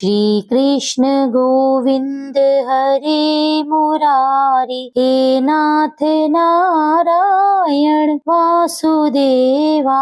श्री कृष्ण गोविंद हरे मुरारी, हे नाथ नारायण वासुदेवा।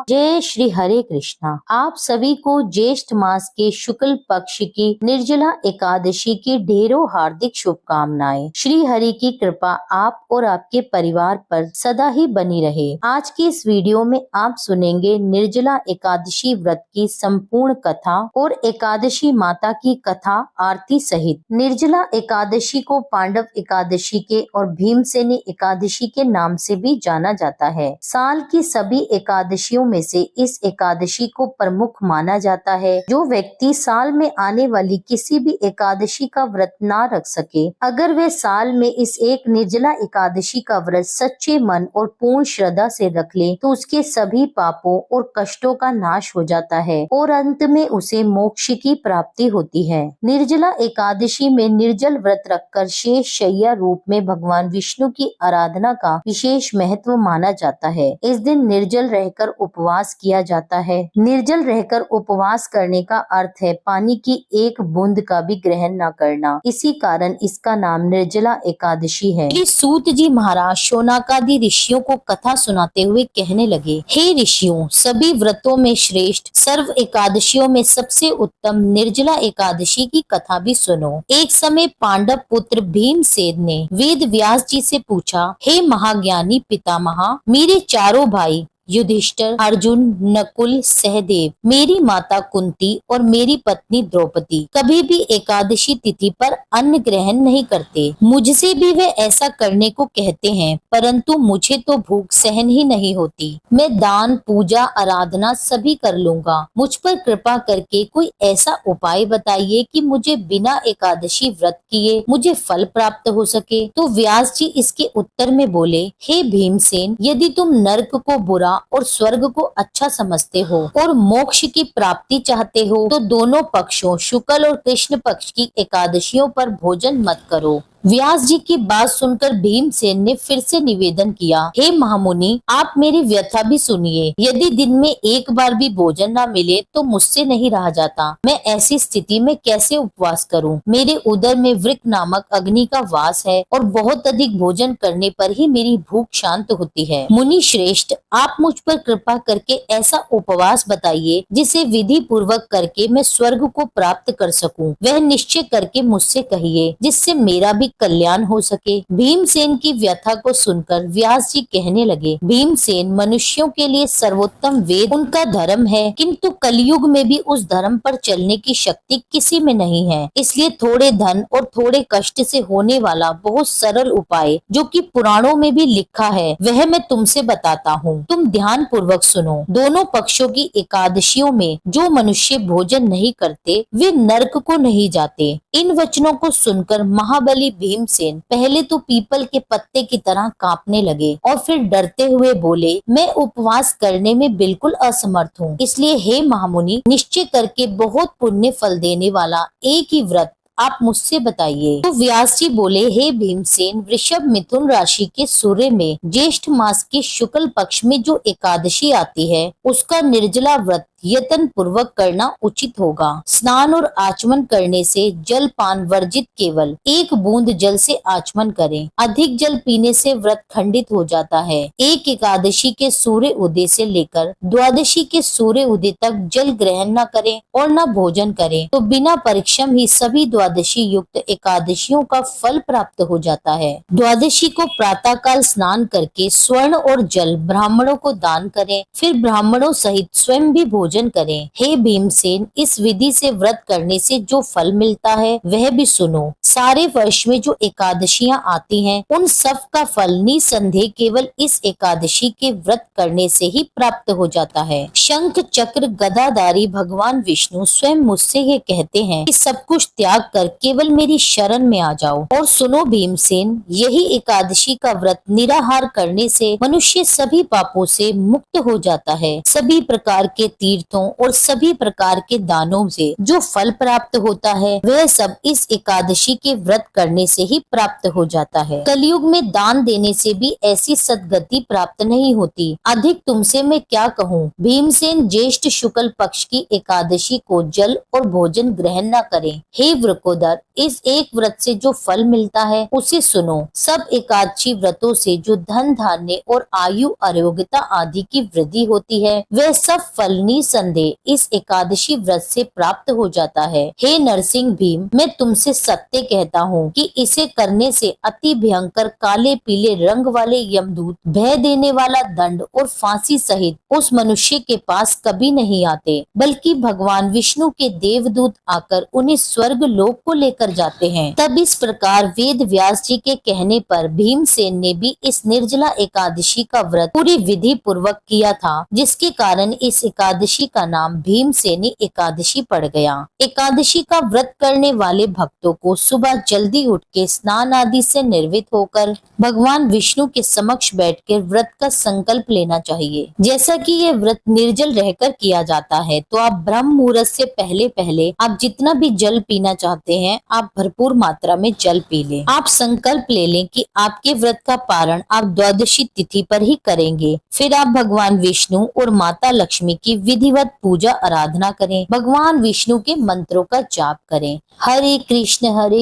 जय श्री हरे कृष्णा। आप सभी को ज्येष्ठ मास के शुक्ल पक्ष की निर्जला एकादशी की ढेरों हार्दिक शुभकामनाएं। श्री हरि की कृपा आप और आपके परिवार पर सदा ही बनी रहे। आज की इस वीडियो में आप सुनेंगे निर्जला एकादशी व्रत की संपूर्ण कथा और एकादशी माता की कथा आरती सहित। निर्जला एकादशी को पांडव एकादशी के और भीमसेनी एकादशी के नाम से भी जाना जाता है। साल की सभी एकादशियों में से इस एकादशी को प्रमुख माना जाता है। जो व्यक्ति साल में आने वाली किसी भी एकादशी का व्रत ना रख सके, अगर वे साल में इस एक निर्जला एकादशी का व्रत सच्चे मन और पूर्ण श्रद्धा से रख ले तो उसके सभी पापों और कष्टों का नाश हो जाता है और अंत में उसे मोक्ष की प्राप्ति होती है। निर्जला एकादशी में निर्जल व्रत रखकर शेष शैया रूप में भगवान विष्णु की आराधना का विशेष महत्व माना जाता है। इस दिन निर्जल रहकर उपवास किया जाता है। निर्जल रहकर उपवास करने का अर्थ है पानी की एक बूंद का भी ग्रहण न करना। इसी कारण इसका नाम निर्जला एकादशी है। श्री सूत जी महाराज शौनकादि ऋषियों को कथा सुनाते हुए कहने लगे, हे ऋषियों, सभी व्रतों में श्रेष्ठ सर्व एकादशियों में सबसे उत्तम निर्जला एकादशी की कथा भी सुनो। एक समय पांडव पुत्र भीमसेन ने वेद व्यास जी से पूछा, हे महाज्ञानी पितामहा, मेरे चारों भाई युधिष्ठिर, अर्जुन, नकुल, सहदेव, मेरी माता कुंती और मेरी पत्नी द्रौपदी कभी भी एकादशी तिथि पर अन्न ग्रहण नहीं करते। मुझसे भी वे ऐसा करने को कहते हैं, परंतु मुझे तो भूख सहन ही नहीं होती। मैं दान, पूजा, आराधना सभी कर लूंगा। मुझ पर कृपा करके कोई ऐसा उपाय बताइए कि मुझे बिना एकादशी व्रत किए मुझे फल प्राप्त हो सके। तो व्यास जी इसके उत्तर में बोले, हे भीमसेन, यदि तुम नरक को बुरा और स्वर्ग को अच्छा समझते हो और मोक्ष की प्राप्ति चाहते हो तो दोनों पक्षों शुक्ल और कृष्ण पक्ष की एकादशियों पर भोजन मत करो। व्यास जी की बात सुनकर भीमसेन ने फिर से निवेदन किया, हे महामुनि, आप मेरी व्यथा भी सुनिए। यदि दिन में एक बार भी भोजन न मिले तो मुझसे नहीं रहा जाता। मैं ऐसी स्थिति में कैसे उपवास करूं? मेरे उदर में वृक नामक अग्नि का वास है और बहुत अधिक भोजन करने पर ही मेरी भूख शांत होती है। मुनि श्रेष्ठ, आप मुझ पर कृपा करके ऐसा उपवास बताइए जिसे विधि पूर्वक करके मैं स्वर्ग को प्राप्त कर सकूं। वह निश्चय करके मुझसे कहिए जिससे मेरा भी कल्याण हो सके। भीमसेन की व्यथा को सुनकर व्यास जी कहने लगे, भीमसेन, मनुष्यों के लिए सर्वोत्तम वेद उनका धर्म है, किंतु कलयुग में भी उस धर्म पर चलने की शक्ति किसी में नहीं है। इसलिए थोड़े धन और थोड़े कष्ट से होने वाला बहुत सरल उपाय जो कि पुराणों में भी लिखा है वह मैं तुमसे बताता हूँ। तुम ध्यान पूर्वक सुनो। दोनों पक्षों की एकादशियों में जो मनुष्य भोजन नहीं करते वे नरक को नहीं जाते। इन वचनों को सुनकर महाबली भीमसेन पहले तो पीपल के पत्ते की तरह कांपने लगे और फिर डरते हुए बोले, मैं उपवास करने में बिल्कुल असमर्थ हूँ। इसलिए हे महामुनि, निश्चय करके बहुत पुण्य फल देने वाला एक ही व्रत आप मुझसे बताइए। तो व्यास जी बोले, हे भीमसेन, वृषभ मिथुन राशि के सूर्य में ज्येष्ठ मास के शुक्ल पक्ष में जो एकादशी आती है उसका निर्जला व्रत यत्न पूर्वक करना उचित होगा। स्नान और आचमन करने से जल पान वर्जित, केवल एक बूंद जल से आचमन करें। अधिक जल पीने से व्रत खंडित हो जाता है। एक एकादशी के सूर्य उदय से लेकर द्वादशी के सूर्य उदय तक जल ग्रहण न करें और न भोजन करें तो बिना परिश्रम ही सभी द्वादशी युक्त एकादशियों का फल प्राप्त हो जाता है। द्वादशी को प्रातः काल स्नान करके स्वर्ण और जल ब्राह्मणों को दान करें, फिर ब्राह्मणों सहित स्वयं भी भोजन करें। हे भीमसेन, इस विधि से व्रत करने से जो फल मिलता है वह भी सुनो। सारे वर्ष में जो एकादशियां आती हैं उन सब का फल निसंदेह केवल इस एकादशी के व्रत करने से ही प्राप्त हो जाता है। शंख चक्र गदाधारी भगवान विष्णु स्वयं मुझसे ये कहते हैं कि सब कुछ त्याग कर केवल मेरी शरण में आ जाओ। और सुनो भीमसेन, यही एकादशी का व्रत निराहार करने से मनुष्य सभी पापों से मुक्त हो जाता है। सभी प्रकार के तीर्थ तीर्थों और सभी प्रकार के दानों से जो फल प्राप्त होता है वह सब इस एकादशी के व्रत करने से ही प्राप्त हो जाता है। कलयुग में दान देने से भी ऐसी सद्गति प्राप्त नहीं होती। अधिक तुमसे मैं क्या कहूँ। भीमसेन ज्येष्ठ शुक्ल पक्ष की एकादशी को जल और भोजन ग्रहण न करें। हे वृकोदर, इस एक व्रत से जो फल मिलता है उसे सुनो। सब एकादशी व्रतों से जो धन धान्य और आयु आरोग्यता आदि की वृद्धि होती है वह सब फल निसंदेह इस एकादशी व्रत से प्राप्त हो जाता है। हे नरसिंह भीम, मैं तुमसे सत्य कहता हूँ कि इसे करने से अति भयंकर काले पीले रंग वाले यमदूत, भय देने वाला दंड और फांसी सहित उस मनुष्य के पास कभी नहीं आते, बल्कि भगवान विष्णु के देवदूत आकर उन्हें स्वर्ग लोक को लेकर जाते हैं। तब इस प्रकार वेद व्यास जी के कहने पर भीमसेन ने भी इस निर्जला एकादशी का व्रत पूरी विधि पूर्वक किया था, जिसके कारण इस एकादशी का नाम भीमसेनी एकादशी पड़ गया। एकादशी का व्रत करने वाले भक्तों को सुबह जल्दी उठ के स्नान आदि से निर्वित होकर भगवान विष्णु के समक्ष बैठकर व्रत का संकल्प लेना चाहिए। जैसा कि यह व्रत निर्जल रहकर किया जाता है, तो आप ब्रह्म मुहूर्त से पहले पहले आप जितना भी जल पीना चाहते हैं आप भरपूर मात्रा में जल पी लें। आप संकल्प ले लें कि आपके व्रत का पारण आप द्वादशी तिथि पर ही करेंगे। फिर आप भगवान विष्णु और माता लक्ष्मी की विधिवत पूजा आराधना करें। भगवान विष्णु के मंत्रों का जाप करें। हरे कृष्ण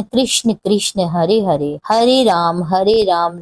कृष्ण कृष्ण हरे हरे, हरे राम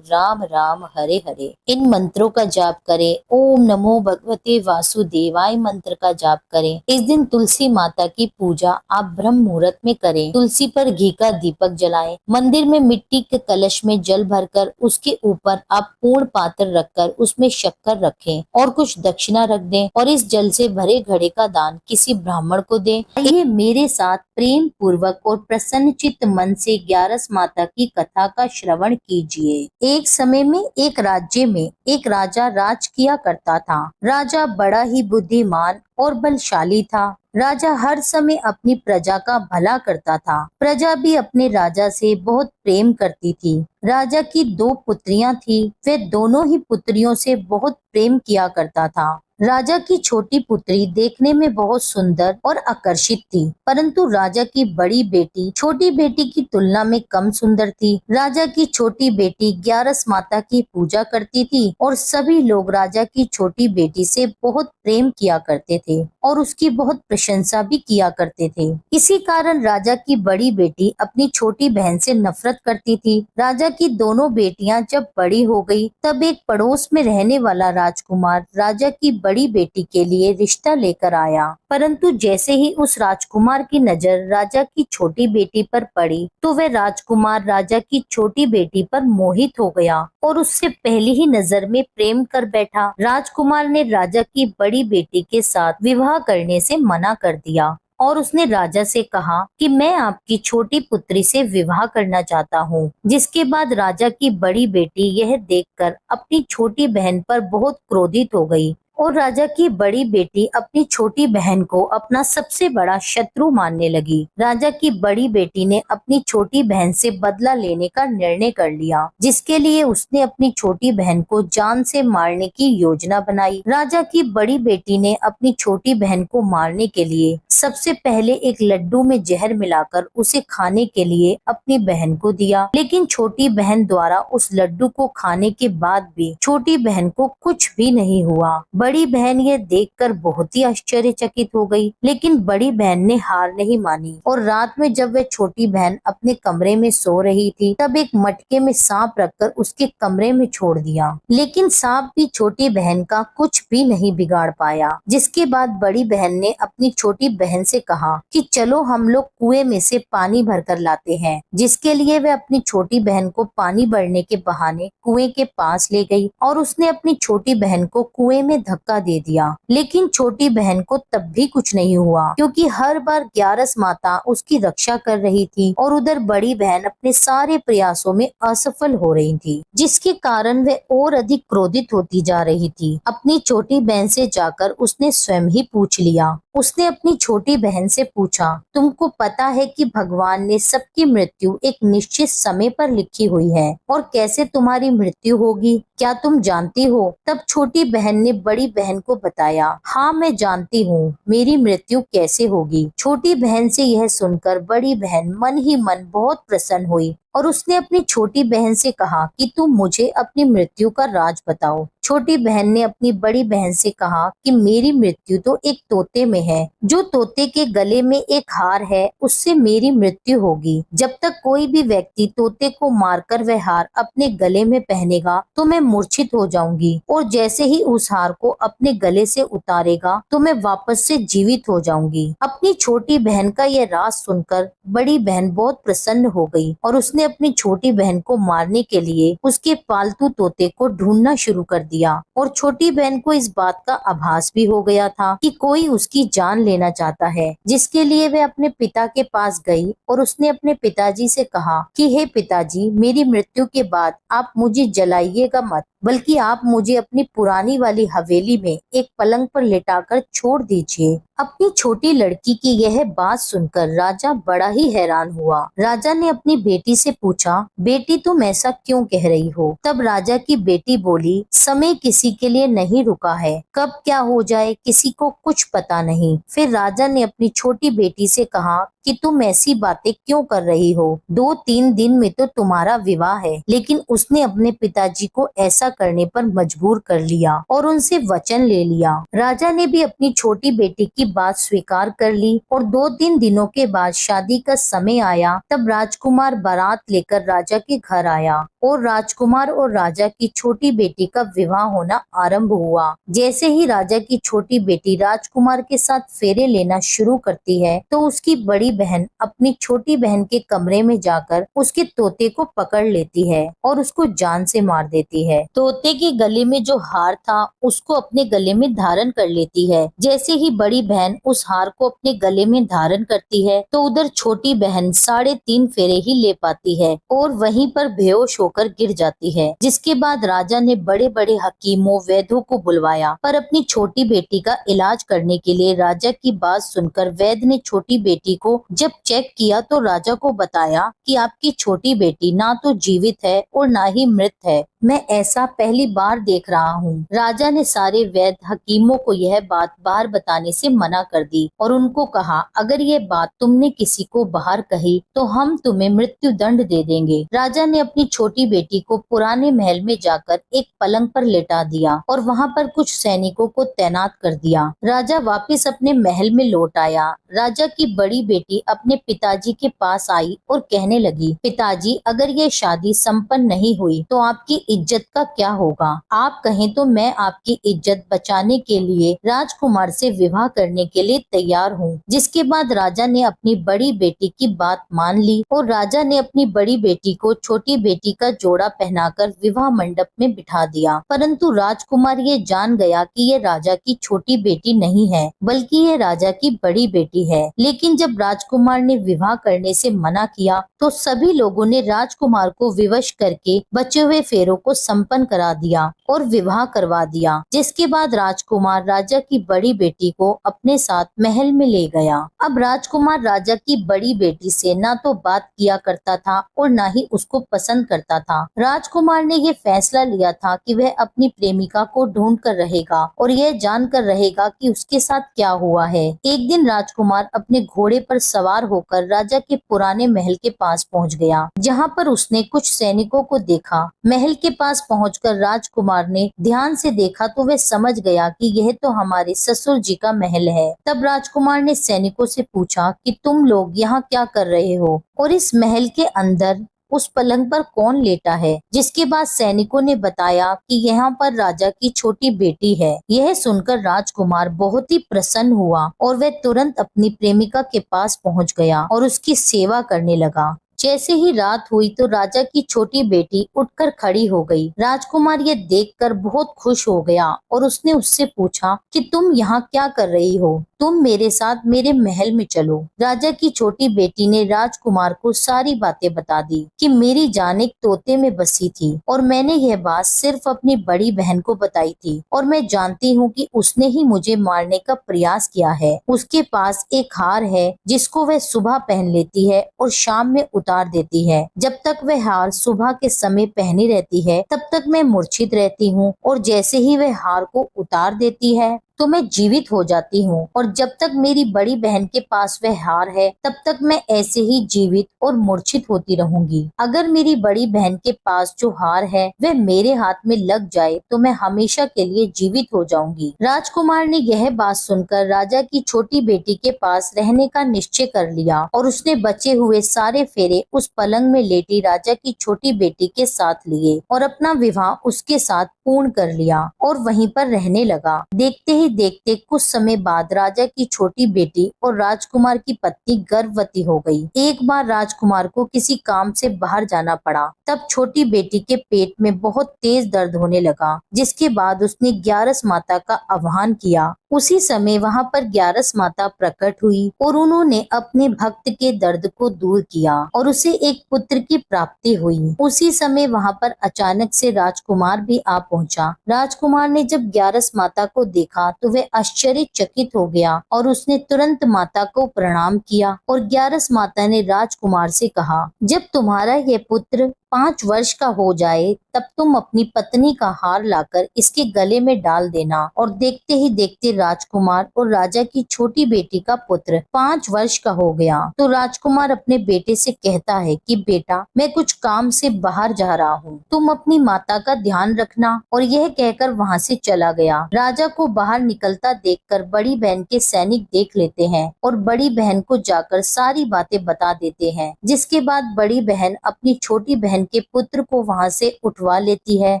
राम राम हरे हरे। इन मंत्रों का जाप करें। ओम नमो भगवते वासुदेवाय मंत्र का जाप करें। इस दिन तुलसी माता की पूजा आप ब्रह्म मुहूर्त में करें। तुलसी पर घी का दीपक जलाएं। मंदिर में मिट्टी के कलश में जल भरकर उसके ऊपर आप पूर्ण पात्र रखकर उसमें शक्कर रखें और कुछ दक्षिणा रख दें और इस जल से भरे घड़े का दान किसी ब्राह्मण को दें। ये मेरे साथ प्रेम पूर्वक और प्रसन्न चित्त मन से 11 माता की कथा का श्रवण कीजिए। एक समय में एक राज्य में एक राजा राज किया करता था। राजा बड़ा ही बुद्धिमान और बलशाली था। राजा हर समय अपनी प्रजा का भला करता था। प्रजा भी अपने राजा से बहुत प्रेम करती थी। राजा की 2 पुत्रियां थी। वे दोनों ही पुत्रियों से बहुत प्रेम किया करता था। राजा की छोटी पुत्री देखने में बहुत सुंदर और आकर्षित थी, परंतु राजा की बड़ी बेटी छोटी बेटी की तुलना में कम सुंदर थी। राजा की छोटी बेटी 11 माता की पूजा करती थी और सभी लोग राजा की छोटी बेटी से बहुत प्रेम किया करते थे और उसकी बहुत प्रशंसा भी किया करते थे। इसी कारण राजा की बड़ी बेटी अपनी छोटी बहन से नफरत करती थी। राजा की दोनों बेटियां जब बड़ी हो गई, तब एक पड़ोस में रहने वाला राजकुमार राजा की बड़ी बेटी के लिए रिश्ता लेकर आया, परंतु जैसे ही उस राजकुमार की नजर राजा की छोटी बेटी पर पड़ी, तो वह राजकुमार राजा की छोटी बेटी पर मोहित हो गया और उससे पहली ही नजर में प्रेम कर बैठा। राजकुमार ने राजा की बड़ी बेटी के साथ विवाह करने से मना कर दिया और उसने राजा से कहा कि मैं आपकी छोटी पुत्री से विवाह करना चाहता हूँ। जिसके बाद राजा की बड़ी बेटी यह देखकर अपनी छोटी बहन पर बहुत क्रोधित हो गई और राजा की बड़ी बेटी अपनी छोटी बहन को अपना सबसे बड़ा शत्रु मानने लगी। राजा की बड़ी बेटी ने अपनी छोटी बहन से बदला लेने का निर्णय कर लिया, जिसके लिए उसने अपनी छोटी बहन को जान से मारने की योजना बनाई। राजा की बड़ी बेटी ने अपनी छोटी बहन को मारने के लिए सबसे पहले एक लड्डू में जहर मिलाकर उसे खाने के लिए अपनी बहन को दिया, लेकिन छोटी बहन द्वारा उस लड्डू को खाने के बाद भी छोटी बहन को कुछ भी नहीं हुआ। बड़ी बहन ये देखकर बहुत ही आश्चर्यचकित हो गई, लेकिन बड़ी बहन ने हार नहीं मानी और रात में जब वह छोटी बहन अपने कमरे में सो रही थी, तब एक मटके में सांप रखकर उसके कमरे में छोड़ दिया, लेकिन सांप भी छोटी बहन का कुछ भी नहीं बिगाड़ पाया। जिसके बाद बड़ी बहन ने अपनी छोटी बहन से कहा कि चलो हम लोग कुएं में से पानी भरकर लाते हैं, जिसके लिए वह अपनी छोटी बहन को पानी भरने के बहाने कुएं के पास ले गई और उसने अपनी छोटी बहन को कुएं में धक्का दे दिया, लेकिन छोटी बहन को तब भी कुछ नहीं हुआ, क्योंकि हर बार 11 माता उसकी रक्षा कर रही थी और उधर बड़ी बहन अपने सारे प्रयासों में असफल हो रही थी, जिसके कारण वह और अधिक क्रोधित होती जा रही थी। अपनी छोटी बहन से जाकर उसने स्वयं ही पूछ लिया। उसने अपनी छोटी बहन से पूछा, तुमको पता है कि भगवान ने सबकी मृत्यु एक निश्चित समय पर लिखी हुई है और कैसे तुम्हारी मृत्यु होगी, क्या तुम जानती हो? तब छोटी बहन ने बड़ी बहन को बताया, हाँ मैं जानती हूँ मेरी मृत्यु कैसे होगी। छोटी बहन से यह सुनकर बड़ी बहन मन ही मन बहुत प्रसन्न हुई और उसने अपनी छोटी बहन से कहा कि तुम मुझे अपनी मृत्यु का राज बताओ। छोटी बहन ने अपनी बड़ी बहन से कहा कि मेरी मृत्यु तो एक तोते में है, जो तोते के गले में एक हार है उससे मेरी मृत्यु होगी। जब तक कोई भी व्यक्ति तोते को मारकर वह हार अपने गले में पहनेगा तो मैं मूर्छित हो जाऊंगी और जैसे ही उस हार को अपने गले से उतारेगा तो मैं वापस से जीवित हो जाऊंगी। अपनी छोटी बहन का यह राज सुनकर बड़ी बहन बहुत प्रसन्न हो गई और उसने अपनी छोटी बहन को मारने के लिए उसके पालतू तोते को ढूंढना शुरू कर दिया और छोटी बहन को इस बात का आभास भी हो गया था कि कोई उसकी जान लेना चाहता है, जिसके लिए वह अपने पिता के पास गई और उसने अपने पिताजी से कहा कि हे पिताजी, मेरी मृत्यु के बाद आप मुझे जलाइएगा मत, बल्कि आप मुझे अपनी पुरानी वाली हवेली में एक पलंग पर लिटाकर छोड़ दीजिए। अपनी छोटी लड़की की यह बात सुनकर राजा बड़ा ही हैरान हुआ। राजा ने अपनी बेटी से पूछा, बेटी तुम ऐसा क्यों कह रही हो? तब राजा की बेटी बोली, समय किसी के लिए नहीं रुका है, कब क्या हो जाए किसी को कुछ पता नहीं। फिर राजा ने अपनी छोटी बेटी से कहा कि तुम ऐसी बातें क्यों कर रही हो? 2-3 दिन में तो तुम्हारा विवाह है। लेकिन उसने अपने पिताजी को ऐसा करने पर मजबूर कर लिया और उनसे वचन ले लिया। राजा ने भी अपनी छोटी बेटी की बात स्वीकार कर ली और 2-3 दिनों के बाद शादी का समय आया। तब राजकुमार बारात लेकर राजा के घर आया और राजकुमार और राजा की छोटी बेटी का विवाह होना आरंभ हुआ। जैसे ही राजा की छोटी बेटी राजकुमार के साथ फेरे लेना शुरू करती है तो उसकी बड़ी बहन अपनी छोटी बहन के कमरे में जाकर उसके तोते को पकड़ लेती है और उसको जान से मार देती है। तोते के गले में जो हार था उसको अपने गले में धारण कर लेती है। जैसे ही बड़ी बहन उस हार को अपने गले में धारण करती है तो उधर छोटी बहन 3.5 फेरे ही ले पाती है और वहीं पर बेहोश होकर गिर जाती है। जिसके बाद राजा ने बड़े बड़े हकीमों वैद्यों को बुलवाया, पर अपनी छोटी बेटी का इलाज करने के लिए राजा की बात सुनकर वैद्य ने छोटी बेटी को जब चेक किया तो राजा को बताया कि आपकी छोटी बेटी ना तो जीवित है और ना ही मृत है। मैं ऐसा पहली बार देख रहा हूँ। राजा ने सारे वैद्य हकीमों को यह बात बाहर बताने से मना कर दी और उनको कहा, अगर ये बात तुमने किसी को बाहर कही तो हम तुम्हें मृत्यु दंड दे देंगे। राजा ने अपनी छोटी बेटी को पुराने महल में जाकर एक पलंग पर लेटा दिया और वहाँ पर कुछ सैनिकों को तैनात कर दिया। राजा वापस अपने महल में लौट आया। राजा की बड़ी बेटी अपने पिताजी के पास आई और कहने लगी, पिताजी, अगर ये शादी संपन्न नहीं हुई तो आपकी इज्जत का क्या होगा? आप कहें तो मैं आपकी इज्जत बचाने के लिए राजकुमार से विवाह करने के लिए तैयार हूँ। जिसके बाद राजा ने अपनी बड़ी बेटी की बात मान ली और राजा ने अपनी बड़ी बेटी को छोटी बेटी का जोड़ा पहनाकर विवाह मंडप में बिठा दिया। परंतु राजकुमार ये जान गया कि ये राजा की छोटी बेटी नहीं है, बल्कि ये राजा की बड़ी बेटी है। लेकिन जब राजकुमार ने विवाह करने से मना किया तो सभी लोगों ने राजकुमार को विवश करके बचे हुए फेरों को संपन्न करा दिया और विवाह करवा दिया। जिसके बाद राजकुमार राजा की बड़ी बेटी को अपने साथ महल में ले गया। अब राजकुमार राजा की बड़ी बेटी से ना तो बात किया करता था और ना ही उसको पसंद करता था। राजकुमार ने ये फैसला लिया था कि वह अपनी प्रेमिका को ढूंढ कर रहेगा और यह जान कर रहेगा कि उसके साथ क्या हुआ है। एक दिन राजकुमार अपने घोड़े पर सवार होकर राजा के पुराने महल के पास पहुंच गया, जहां पर उसने कुछ सैनिकों को देखा। महल के पास पहुंचकर राजकुमार ने ध्यान से देखा तो वह समझ गया कि यह तो हमारे ससुर जी का महल है। तब राजकुमार ने सैनिकों से पूछा कि तुम लोग यहाँ क्या कर रहे हो और इस महल के अंदर उस पलंग पर कौन लेटा है? जिसके बाद सैनिकों ने बताया कि यहाँ पर राजा की छोटी बेटी है। यह सुनकर राजकुमार बहुत ही प्रसन्न हुआ और वह तुरंत अपनी प्रेमिका के पास पहुँच गया और उसकी सेवा करने लगा। जैसे ही रात हुई तो राजा की छोटी बेटी उठकर खड़ी हो गई। राजकुमार ये देखकर बहुत खुश हो गया और उसने उससे पूछा कि तुम यहाँ क्या कर रही हो? तुम मेरे साथ मेरे महल में चलो। राजा की छोटी बेटी ने राजकुमार को सारी बातें बता दी कि मेरी जान एक तोते में बसी थी और मैंने यह बात सिर्फ अपनी बड़ी बहन को बताई थी और मैं जानती हूँ कि उसने ही मुझे मारने का प्रयास किया है। उसके पास एक हार है जिसको वह सुबह पहन लेती है और शाम में उतार देती है। जब तक वह हार सुबह के समय पहनी रहती है तब तक मैं मूर्छित रहती हूँ और जैसे ही वह हार को उतार देती है तो मैं जीवित हो जाती हूँ और जब तक मेरी बड़ी बहन के पास वह हार है तब तक मैं ऐसे ही जीवित और मूर्छित होती रहूंगी। अगर मेरी बड़ी बहन के पास जो हार है वह मेरे हाथ में लग जाए तो मैं हमेशा के लिए जीवित हो जाऊंगी। राजकुमार ने यह बात सुनकर राजा की छोटी बेटी के पास रहने का निश्चय कर लिया और उसने बचे हुए सारे फेरे उस पलंग में लेटी राजा की छोटी बेटी के साथ लिए और अपना विवाह उसके साथ पूर्ण कर लिया और वहीं पर रहने लगा। देखते ही देखते कुछ समय बाद राजा की छोटी बेटी और राजकुमार की पत्नी गर्भवती हो गई। एक बार राजकुमार को किसी काम से बाहर जाना पड़ा। तब छोटी बेटी के पेट में बहुत तेज दर्द होने लगा, जिसके बाद उसने ग्यारस माता का आह्वान किया। उसी समय वहां पर ग्यारस माता प्रकट हुई और उन्होंने अपने भक्त के दर्द को दूर किया और उसे एक पुत्र की प्राप्ति हुई। उसी समय वहां पर अचानक से राजकुमार भी आ पहुंचा। राजकुमार ने जब ग्यारस माता को देखा तो वह आश्चर्यचकित हो गया और उसने तुरंत माता को प्रणाम किया और ग्यारस माता ने राजकुमार से कहा, जब तुम्हारा यह पुत्र 5 वर्ष का हो जाए तब तुम अपनी पत्नी का हार लाकर इसके गले में डाल देना। और देखते ही देखते राजकुमार और राजा की छोटी बेटी का पुत्र 5 वर्ष का हो गया। तो राजकुमार अपने बेटे से कहता है कि बेटा, मैं कुछ काम से बाहर जा रहा हूँ, तुम अपनी माता का ध्यान रखना। और यह कहकर वहाँ से चला गया। राजा को बाहर निकलता देखकर बड़ी बहन के सैनिक देख लेते हैं और बड़ी बहन को जाकर सारी बातें बता देते हैं, जिसके बाद बड़ी बहन अपनी छोटी बहन के पुत्र को वहां से उठवा लेती है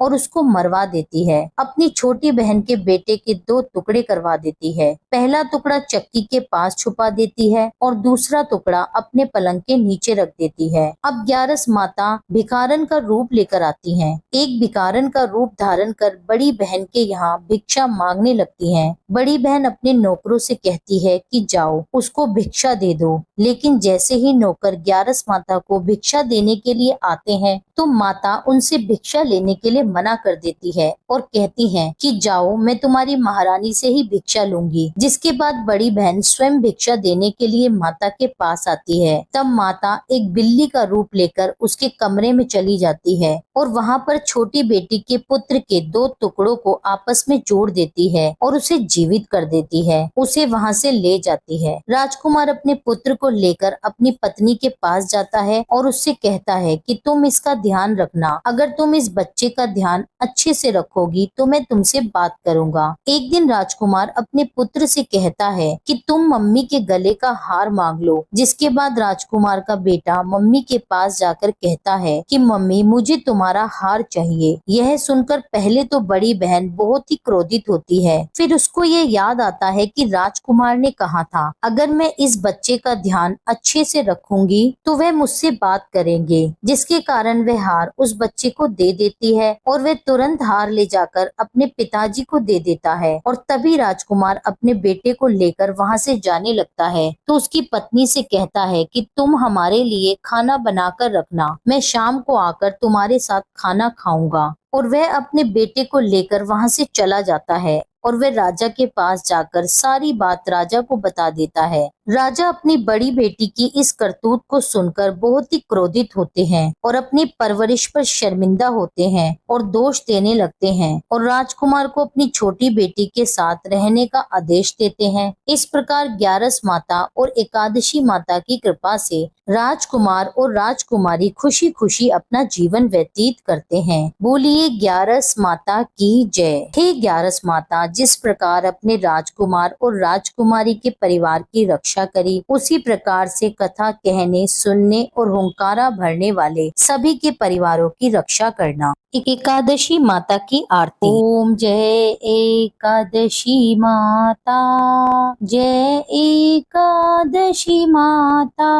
और उसको मरवा देती है। अपनी छोटी बहन के बेटे के 2 टुकड़े करवा देती है। पहला टुकड़ा चक्की के पास छुपा देती है और दूसरा टुकड़ा अपने पलंग के नीचे रख देती है। अब ग्यारस माता भिखारन का रूप लेकर आती हैं। एक भिखारन का रूप धारण कर बड़ी बहन के यहाँ भिक्षा मांगने लगती हैं। बड़ी बहन अपने नौकरों से कहती है कि जाओ उसको भिक्षा दे दो, लेकिन जैसे ही नौकर ग्यारस माता को भिक्षा देने के लिए आते हैं तो माता उनसे भिक्षा लेने के लिए मना कर देती है और कहती है कि जाओ, मैं तुम्हारी महारानी से ही भिक्षा लूंगी। जिसके बाद बड़ी बहन स्वयं भिक्षा देने के लिए माता के पास आती है। तब माता एक बिल्ली का रूप लेकर उसके कमरे में चली जाती है और वहाँ पर छोटी बेटी के पुत्र के 2 टुकड़ों को आपस में जोड़ देती है और उसे जीवित कर देती है। उसे वहाँ से ले जाती है। राजकुमार अपने पुत्र को लेकर अपनी पत्नी के पास जाता है और उससे कहता है कि तुम इसका ध्यान रखना। अगर तुम इस बच्चे का ध्यान अच्छे से रखोगी तो मैं तुमसे बात करूंगा। एक दिन राजकुमार अपने पुत्र से कहता है कि तुम मम्मी के गले का हार मांग लो। जिसके बाद राजकुमार का बेटा मम्मी के पास जाकर कहता है कि मम्मी, मुझे तुम्हारा हार चाहिए। यह सुनकर पहले तो बड़ी बहन बहुत ही क्रोधित होती है। फिर उसको ये याद आता है कि राजकुमार ने कहा था अगर मैं इस बच्चे का ध्यान अच्छे से रखूंगी तो वह मुझसे बात करेंगे, जिसके कारण वह हार उस बच्चे को दे देती है और वह तुरंत हार ले जाकर अपने पिताजी को दे देता है। और तभी राजकुमार अपने बेटे को लेकर वहाँ से जाने लगता है तो उसकी पत्नी से कहता है कि तुम हमारे लिए खाना बनाकर रखना, मैं शाम को आकर तुम्हारे साथ खाना खाऊंगा। और वह अपने बेटे को लेकर वहाँ से चला जाता है और वह राजा के पास जाकर सारी बात राजा को बता देता है। राजा अपनी बड़ी बेटी की इस करतूत को सुनकर बहुत ही क्रोधित होते हैं और अपनी परवरिश पर शर्मिंदा होते हैं और दोष देने लगते हैं और राजकुमार को अपनी छोटी बेटी के साथ रहने का आदेश देते हैं। इस प्रकार ग्यारस माता और एकादशी माता की कृपा से राजकुमार और राजकुमारी खुशी खुशी अपना जीवन व्यतीत करते हैं। बोलिए ग्यारस माता की जय। हे ग्यारस माता, जिस प्रकार अपने राजकुमार और राजकुमारी के परिवार की रक्षा करी, उसी प्रकार से कथा कहने, सुनने और हुंकारा भरने वाले सभी के परिवारों की रक्षा करना। एकादशी माता की आरती। ओम जय एकादशी माता, जय एकादशी माता,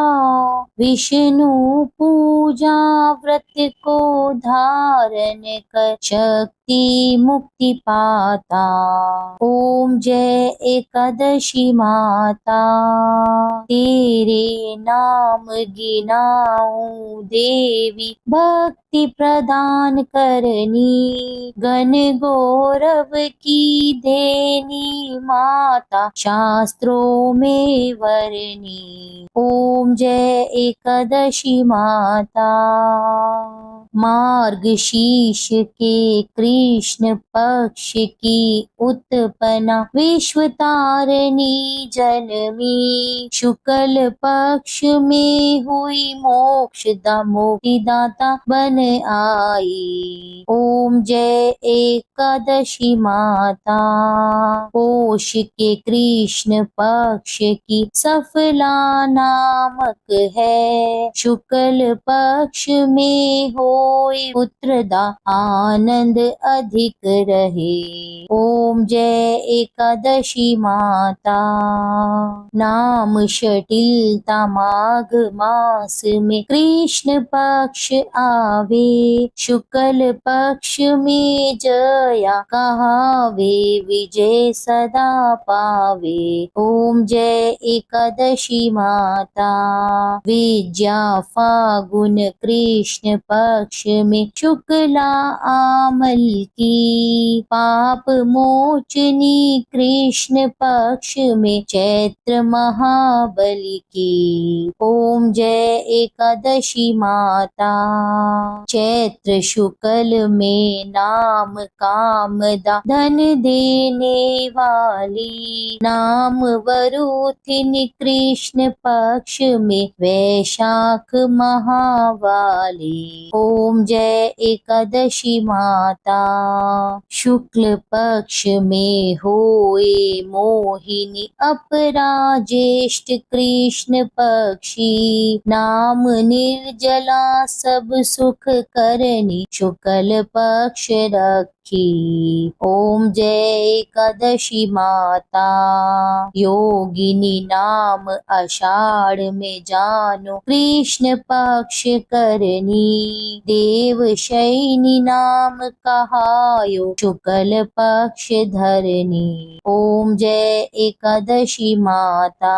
विष्णु पूजा व्रत को धारण कर शक्ति मुक्ति पाता। ओम जय एकादशी माता, तेरे नाम गिनाऊं देवी, भक्ति प्रदान करनी, घन गौरव की देनी माता, शास्त्रों में वरनी। ओम जय एकादशी माता। मार्गशीर्ष के कृष्ण पक्ष की उत्पन्ना, विश्व तारिणी जन्मी, शुक्ल पक्ष में हुई मोक्षदा, मुक्तिदाता बन आई। ओम जय एकादशी माता। पोष के कृष्ण पक्ष की सफला नामक है, शुक्ल पक्ष में होए पुत्रदा, आनंद अधिक रहे। ओम जय एकादशी माता। नाम शटिलता माघ मास में कृष्ण पक्ष आवे, शुक्ल पक्ष में जया कहावे, विजय सदा पावे। ओम जय एकादशी माता। विद्या फागुन कृष्ण पक्ष में शुक्ला आमल की, पाप मोचनी कृष्ण पक्ष में चैत्र महाबली की। ओम जय एकादशी माता। चैत्र शुक्ल में नाम कामदा, धन देने वाली, नाम वरुथिनी कृष्ण पक्ष में वैशाख महावाली। ओम जय एकादशी माता। शुक्ल पक्ष में होए मोहिनी, अपरा ज्येष्ठ कृष्ण पक्षी, नाम निर्जला सब सुख करनी, शुक्ल पक्ष रखी। ओम जय एकादशी माता। योगिनी नाम आषाढ़ में जानो, कृष्ण पक्ष करनी, देव शयनी नाम कहायो, शुक्ल पक्ष धरनी। ओम जय एकादशी माता।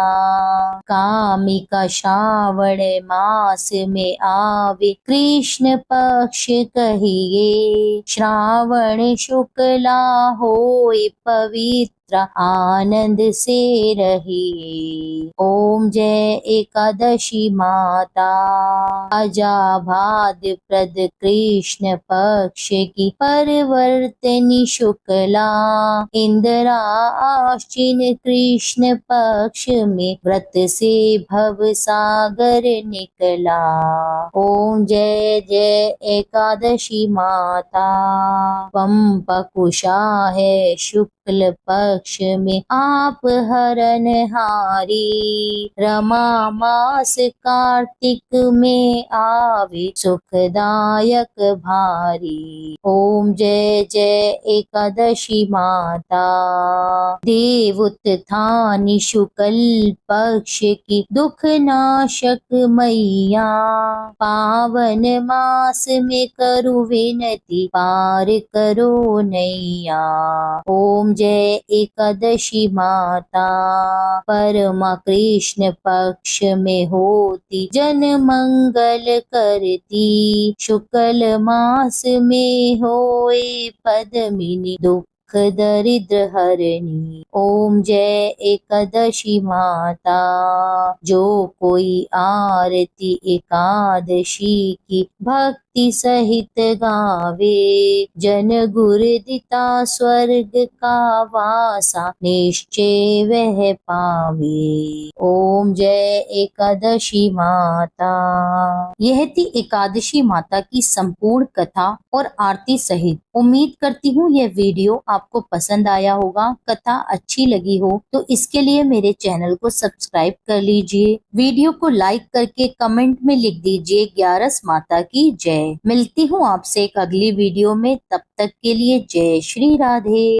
कामिका श्रावण मास में आवे, कृष्ण पक्ष कहिए, श्रावण शुक्ला होए पवित्र, आनंद से रहिए। ओम जय एकादशी माता। अजाभाद प्रद कृष्ण पक्ष की परिवर्तनी शुक्ला, इंदिरा आश्विन कृष्ण पक्ष में व्रत से भव सागर निकला। ओम जय जय एकादशी माता। पंपकुशा है शुक्ल पक्ष में आप हरन हारी, रमा मास कार्तिक में आवे, सुखदायक भारी। ओम जय जय एकादशी माता। देवोत्थानी शुक्ल पक्ष की दुख नाशक मैया, पावन मास में करु विनती, पार करो नैया। ओम जय एकादशी माता। परमा कृष्ण पक्ष में होती, जन मंगल करती, शुक्ल मास में होए पद्मिनी, दुख दरिद्र हरणी। ओम जय एकादशी माता। जो कोई आरती एकादशी की भक्ति सहित गावे, जन गुर दिता स्वर्ग का वासा, निश्चय वह पावे। ओम जय एकादशी माता। यह थी एकादशी माता की संपूर्ण कथा और आरती सहित। उम्मीद करती हूँ यह वीडियो आपको पसंद आया होगा। कथा अच्छी लगी हो तो इसके लिए मेरे चैनल को सब्सक्राइब कर लीजिए। वीडियो को लाइक करके कमेंट में लिख दीजिए 11 माता की जय। मिलती हूँ आपसे एक अगली वीडियो में, तब तक के लिए जय श्री राधे।